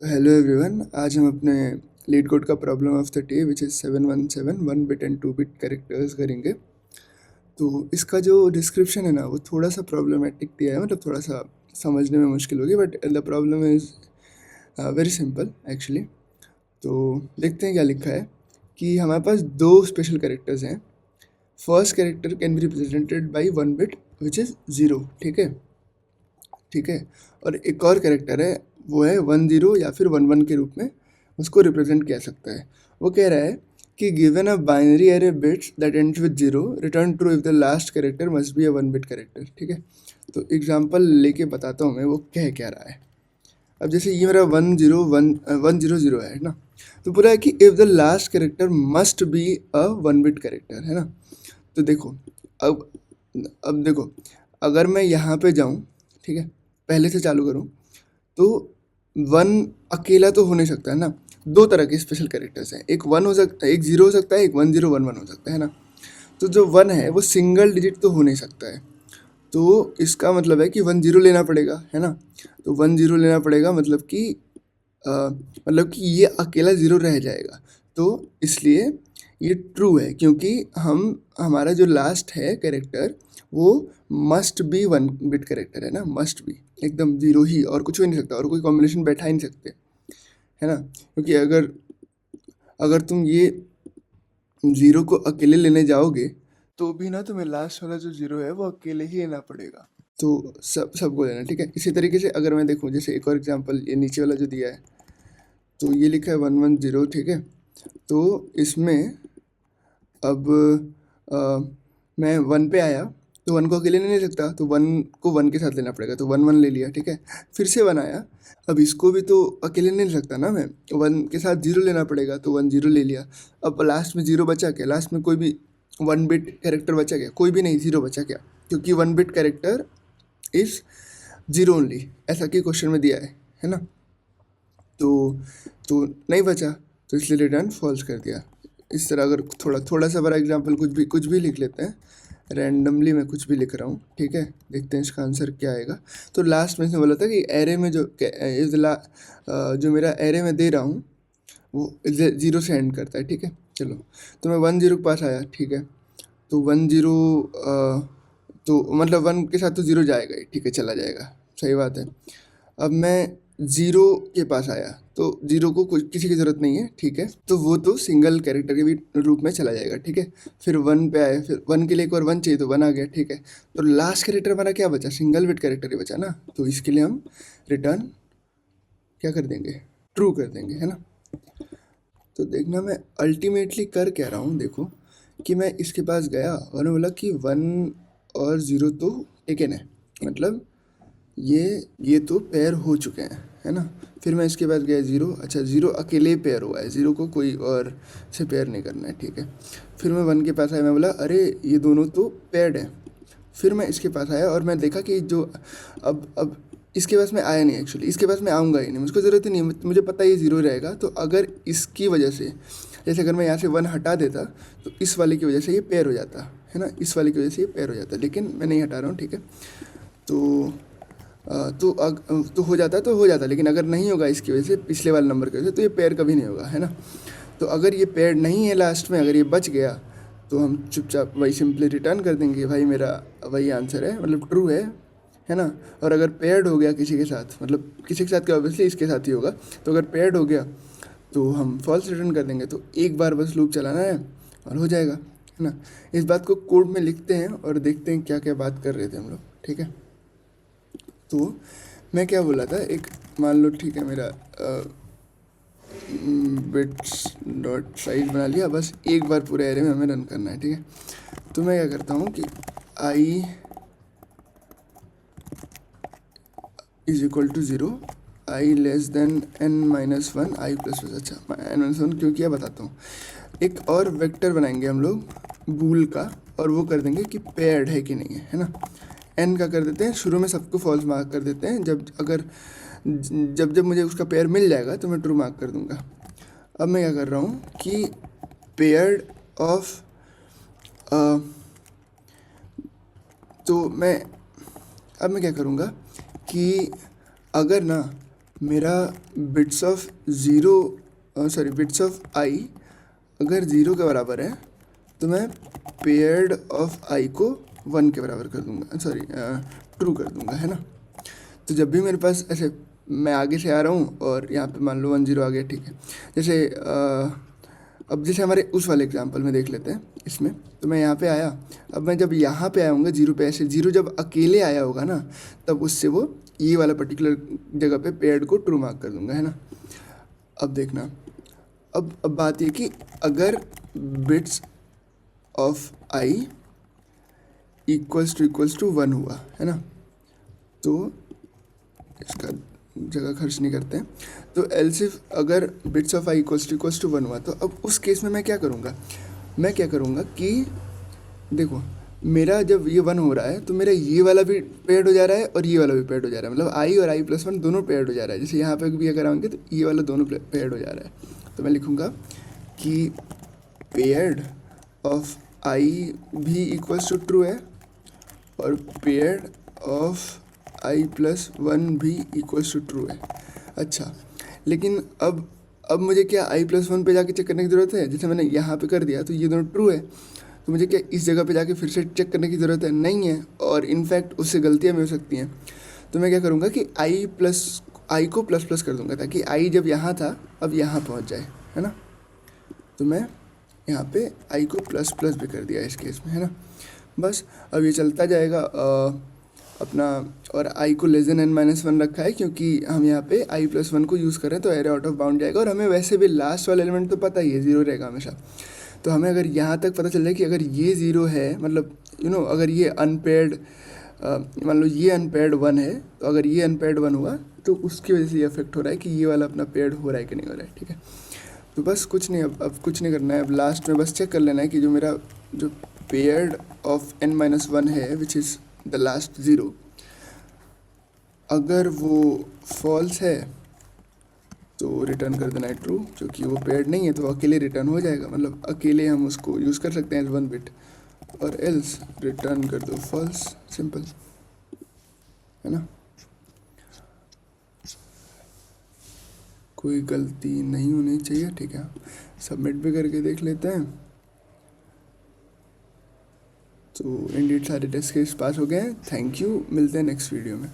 Hello everyone, आज हम अपने लीड कोड का problem of the day which is 717 1 bit and 2 bit characters करेंगे। तो इसका जो डिस्क्रिप्शन है ना वो थोड़ा सा प्रॉब्लमेटिक दिया है, मतलब थोड़ा सा समझने में मुश्किल होगी, but the problem is very simple actually. तो देखते हैं क्या लिखा है कि हमारे पास दो स्पेशल कैरेक्टर्स हैं। First character can be represented by 1 bit which is 0, ठीक है। ठीक है, और एक और कैरेक्टर है, वो है 10 या फिर 11 के रूप में उसको रिप्रेजेंट किया सकता है। वो कह रहा है कि given a binary array bits that ends with 0 return true if the last character must be a 1 bit character, ठीक है। तो एग्जांपल लेके बताता हूँ मैं वो कह क्या रहा है। अब जैसे ये मेरा 101 100 है ना, तो पूरा है कि if the last character must be a 1 bit character, है ना। तो देखो, अब अब देखो, अगर मैं यहाँ पे जाऊँ, ठीक है, पहले से चालू करूँ, तो 1 अकेला तो हो नहीं सकता है ना। दो तरह के स्पेशल कैरेक्टर्स हैं, एक 1 हो सकता है, एक 0 हो सकता है, एक 1011 हो सकता है ना। तो जो 1 है वो सिंगल डिजिट तो हो नहीं सकता है, तो इसका मतलब है कि 10 लेना पड़ेगा, है ना। तो 10 लेना पड़ेगा, मतलब कि ये अकेला 0 रह जाएगा। तो इसलिए ये ट्रू है, क्योंकि हमारा जो लास्ट है कैरेक्टर वो मस्ट बी 1 बिट कैरेक्टर है ना, मस्ट बी एकदम 0 ही, और कुछ हो ही नहीं सकता, और कोई कॉम्बिनेशन बैठा ही नहीं सकते, है ना। क्योंकि अगर अगर तुम ये 0 को अकेले लेने जाओगे तो भी ना तुम्हें लास्ट वाला जो 0 है वो अकेले ही लेना पड़ेगा। तो सबको लेना, ठीक है। इसी तरीके से अगर मैं देखूँ, जैसे एक और एग्जांपल ये नीचे वाला जो दिया है, तो ये लिखा है 110, ठीक है। तो इसमें अब अ, मैं 1 पे आया, तो 1 को अकेले नहीं ले सकता, तो 1 को 1 के साथ लेना पड़ेगा, तो 1 1 ले लिया, ठीक है। फिर से 1 आया, अब इसको भी तो अकेले नहीं ले सकता ना मैं, 1 के साथ 0 लेना पड़ेगा, तो 1 0 ले लिया। अब लास्ट में 0 बचा क्या, लास्ट में कोई भी 1 बिट कैरेक्टर बचा क्या, कोई भी नहीं, 0 बचा क्या, क्योंकि 1 बिट कैरेक्टर इज़ 0 ओनली, ऐसा कि क्वेश्चन में दिया है ना। तो तो नहीं बचा, तो इसलिए रिटर्न फॉल्स कर दिया। इस तरह अगर थोड़ा सा बड़ा एग्जांपल कुछ भी लिख लेते हैं, रैंडमली मैं कुछ भी लिख रहा हूँ, ठीक है। देखते हैं इसका आंसर क्या आएगा। तो लास्ट में इसने बोला था कि एरे में जो मेरा एरे में दे रहा हूँ वो 0 से एंड करता है, ठीक है। चलो, तो मैं 10 के पास आया, ठीक है। तो 10, तो मतलब 1 के साथ तो 0 जाएगा ही, ठीक है, चला जाएगा, सही बात है। अब मैं 0 के पास आया, तो 0 को कुछ किसी की ज़रूरत नहीं है, ठीक है, तो वो तो सिंगल कैरेक्टर के भी रूप में चला जाएगा, ठीक है। फिर 1 पे आए, फिर 1 के लिए एक और 1 चाहिए, तो 1 आ गया, ठीक है। तो लास्ट कैरेक्टर हमारा क्या बचा, सिंगल बिट कैरेक्टर ही बचा ना, तो इसके लिए हम रिटर्न क्या कर देंगे, ट्रू कर देंगे, है ना। तो देखना मैं अल्टीमेटली कर क्या रहा हूँ, देखो कि मैं इसके पास गया और मैंने बोला कि 1 और 0 तो टेकन है, मतलब ये तो पेयर हो चुके हैं, है ना। फिर मैं इसके बाद गया 0, अच्छा 0 अकेले पेयर हुआ है, 0 को कोई और से पेयर नहीं करना है, ठीक है। फिर मैं 1 के पास आया, मैं बोला अरे ये दोनों तो पेयर्ड हैं। फिर मैं इसके पास आया और मैं देखा कि जो अब इसके पास मैं आया नहीं, एक्चुअली इसके पास मैं आऊँगा ही नहीं, मुझको ज़रूरत ही नहीं है, मुझे पता है ये 0 रहेगा। तो अगर इसकी वजह से, जैसे अगर मैं यहाँ से 1 हटा देता तो इस वाले की वजह से ये पेयर हो जाता, है ना, इस वाले की वजह से ये पेयर हो जाता, लेकिन मैं नहीं हटा रहा हूँ, ठीक है। तो तो हो जाता, लेकिन अगर नहीं होगा इसकी वजह से, पिछले वाले नंबर की वजह से, तो ये पेयर कभी नहीं होगा, है ना। तो अगर ये पेयर नहीं है लास्ट में, अगर ये बच गया, तो हम चुपचाप वही सिंपली रिटर्न कर देंगे, भाई मेरा वही आंसर है, मतलब ट्रू है ना। और अगर पेयर्ड हो गया किसी के साथ, मतलब किसी के साथ क्या, ऑब्वियसली इसके साथ ही होगा, तो अगर पेयर्ड हो गया तो हम फॉल्स रिटर्न कर देंगे। तो एक बार बस लूप चलाना है और हो जाएगा, है ना। इस बात को कोड में लिखते हैं और देखते हैं क्या क्या बात कर रहे थे हम लोग, ठीक है। तो मैं क्या बोला था, एक मान लो, ठीक है, मेरा बिट्स डॉट साइज बना लिया, बस एक बार पूरे एरे में हमें रन करना है, ठीक है। तो मैं क्या करता हूँ कि I is equal to 0, I less than n-1, I plus, अच्छा n-1 क्यों किया बताता हूँ। एक और वेक्टर बनाएंगे हम लोग बूल का, और वो कर देंगे कि पेयर्ड है कि नहीं है ना। n का कर देते हैं, शुरू में सबको फॉल्स मार्क कर देते हैं, जब जब मुझे उसका पेयर मिल जाएगा तो मैं ट्रू मार्क कर दूंगा। अब मैं क्या कर रहा हूँ कि पेयर्ड ऑफ, तो मैं अब मैं क्या करूँगा कि अगर ना मेरा बिट्स ऑफ बिट्स ऑफ आई अगर 0 के बराबर है तो मैं पेयर्ड ऑफ आई को 1 के बराबर कर दूंगा, ट्रू कर दूंगा, है ना। तो जब भी मेरे पास ऐसे मैं आगे से आ रहा हूँ और यहाँ पे मान लो 1 0 आ गया, ठीक है। जैसे अब जैसे हमारे उस वाले एग्जांपल में देख लेते हैं इसमें, तो मैं यहाँ पे आया, अब मैं जब यहाँ पे आया हूँगा 0 पे, ऐसे 0 जब अकेले आया होगा ना, तब उससे वो ये वाला पर्टिकुलर जगह पे पेयर्ड को ट्रू मार्क कर दूंगा, है ना। अब देखना, अब बात ये कि अगर bits of i equals to 1 हुआ, है ना, तो इसका जगह खर्च नहीं करते हैं, तो एल्स इफ अगर bits of i equals to 1 हुआ, तो अब उस केस में मैं क्या करूँगा कि देखो, मेरा जब ये 1 हो रहा है तो मेरा ये वाला भी पेयर्ड हो जा रहा है और ये वाला भी पेयर्ड हो जा रहा है, मतलब आई और आई प्लस 1 दोनों पेयर्ड हो जा रहा है। जैसे यहाँ पे भी अगर आएंगे तो ये वाला दोनों पेयर्ड हो जा रहा है, तो मैं लिखूँगा कि पेयर्ड ऑफ आई भी इक्वल्स टू ट्रू है और पेयर्ड ऑफ आई प्लस 1 भी इक्वल्स टू ट्रू है। अच्छा, लेकिन अब मुझे क्या आई प्लस 1 पे जाके चेक करने की ज़रूरत है? जैसे मैंने यहाँ पे कर दिया तो ये दोनों ट्रू है, तो मुझे क्या इस जगह पे जाके फिर से चेक करने की ज़रूरत है? नहीं है, और इनफैक्ट उससे गलतियाँ भी हो सकती हैं। तो मैं क्या करूँगा कि आई को प्लस प्लस कर दूँगा, ताकि आई जब यहाँ था अब यहाँ पहुँच जाए, है ना। तो मैं यहाँ पे आई को प्लस प्लस भी कर दिया इस केस में, है ना। बस अब ये चलता जाएगा अपना, और आई को लेस देन n-1 रखा है क्योंकि हम यहाँ पे आई प्लस 1 को यूज़ कर रहे हैं, तो एरे आउट ऑफ बाउंड जाएगा। और हमें वैसे भी लास्ट वाला एलिमेंट तो पता ही है 0 रहेगा हमेशा, तो हमें अगर यहाँ तक पता चल जाए कि अगर ये 0 है, मतलब अगर ये अनपेयर्ड, मान लो ये अनपेयर्ड 1 है, तो अगर ये अनपेयर्ड 1 हुआ तो उसकी वजह से ये अफेक्ट हो रहा है कि ये वाला अपना पेयर्ड हो रहा है कि नहीं हो रहा है, ठीक है। तो बस कुछ नहीं, अब कुछ नहीं करना है, अब लास्ट में बस चेक कर लेना है कि जो मेरा जो पेयर्ड ऑफ n-1 है विच इज़ द लास्ट 0, अगर वो फॉल्स है तो रिटर्न कर देना है ट्रू, क्योंकि वो पेयर्ड नहीं है तो अकेले रिटर्न हो जाएगा, मतलब अकेले हम उसको यूज़ कर सकते हैं एज 1 बिट, और एल्स रिटर्न कर दो फॉल्स, सिंपल, है ना। कोई गलती नहीं होनी चाहिए, ठीक है। सबमिट भी करके देख लेते हैं। तो इंडीड सारे टेस्ट केस पास हो गए हैं। थैंक यू, मिलते हैं नेक्स्ट वीडियो में।